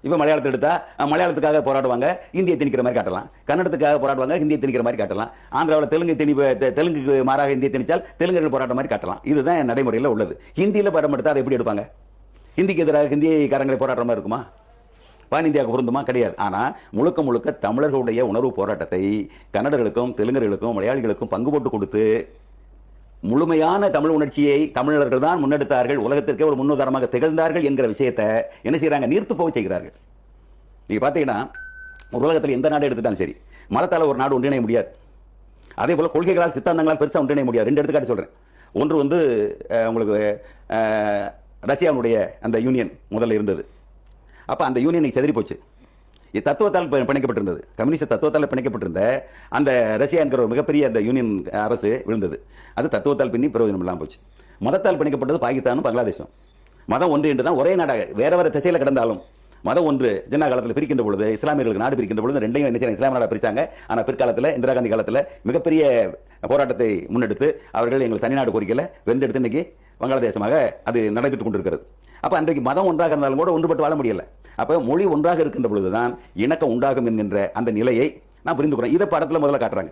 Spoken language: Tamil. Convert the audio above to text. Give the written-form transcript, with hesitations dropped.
இப்போ மலையாளத்தை எடுத்தா மலையாளத்துக்காக போராடுவாங்க, ஹிந்தியை திணிக்கிற மாதிரி காட்டலாம். கன்னடத்துக்காக போராடுவாங்க, ஹிந்தியை திணிக்கிற மாதிரி காட்டலாம். ஆந்திராவில் தெலுங்குக்கு மாறாக ஹிந்தியை திணிச்சால் தெலுங்கர்கள் போராட்ட மாதிரி காட்டலாம். இதுதான் நடைமுறையில் உள்ளது. ஹிந்தியில் படம் எடுத்தால் அதை எப்படி எடுப்பாங்க? ஹிந்திக்கு எதிராக ஹிந்திக்காரங்களை போராடுற மாதிரி இருக்குமா? பான் இந்தியாவுக்கு பொருந்துமா? கிடையாது. ஆனால் முழுக்க முழுக்க தமிழர்களுடைய உணர்வு போராட்டத்தை கன்னடர்களுக்கும் தெலுங்கர்களுக்கும் மலையாளிகளுக்கும் பங்கு போட்டு கொடுத்து முழுமையான தமிழ் உணர்ச்சியை தமிழர்கள் தான் முன்னெடுத்தார்கள், உலகத்திற்கே ஒரு முன்னுதாரணமாக திகழ்ந்தார்கள் என்கிற விஷயத்தை என்ன செய்யறாங்க? நீர்த்து போக செய்கிறார்கள். நீங்க பார்த்தீங்கன்னா உலகத்தில் எந்த நாடு எடுத்துட்டாலும் சரி, மதத்தால் ஒரு நாடு ஒன்றிணைய முடியாது. அதே போல கொள்கைகளால் சித்தாந்தங்களால் பெருசாக ஒன்றிணைய முடியாது. ரெண்டு எடுத்துக்காட்டு சொல்றேன். ஒன்று வந்து உங்களுக்கு ரஷ்யாவுடைய அந்த யூனியன் முதல்ல இருந்தது. அப்போ அந்த யூனியனை செதறி போச்சு. தத்துவத்தால் பிணைக்கப்பட்டிருந்தது, கம்யூனிஸ்ட் தத்துவத்தால் பிணைக்கப்பட்டிருந்த அந்த ரஷ்யா என்கிற ஒரு மிகப்பெரிய அந்த யூனியன் அரசு விழுந்தது. அது தத்துவத்தால் பின்னி பிரயோஜனம் இல்லாமல் போச்சு. மதத்தால் பிணைக்கப்பட்டது பாகிஸ்தானும் பங்களாதேஷும். மதம் ஒன்று என்று தான் ஒரே நாடாக வேற வேற திசையில் கிடந்தாலும் மதம் ஒன்று. ஜின்னா காலத்தில் பிரிக்கின்ற பொழுது, இஸ்லாமியர்களுக்கு நாடு பிரிக்கின்ற பொழுது ரெண்டையும் என்ன செய்ய இஸ்லாமிய நாடாக பிரிச்சாங்க. ஆனால் பிற்காலத்தில் இந்திரா காந்தி காலத்தில் மிகப்பெரிய போராட்டத்தை முன்னெடுத்து அவர்கள் எங்களுக்கு தனிநாடு கோரிக்கையில் வென்றெடுத்து இன்னைக்கு வங்காளதேசமாக அது நடைபெற்றுக் கொண்டிருக்கிறது. அப்போ அன்றைக்கு மதம் ஒன்றாக இருந்தாலும் கூட ஒன்றுபட்டு வாழ முடியல. அப்போ மொழி ஒன்றாக இருக்கின்ற பொழுதுதான் இணக்கம் உண்டாகும் என்கின்ற அந்த நிலையை நான் புரிந்து கொள்றேன். இதை படத்தில் முதல்ல காட்டுறாங்க.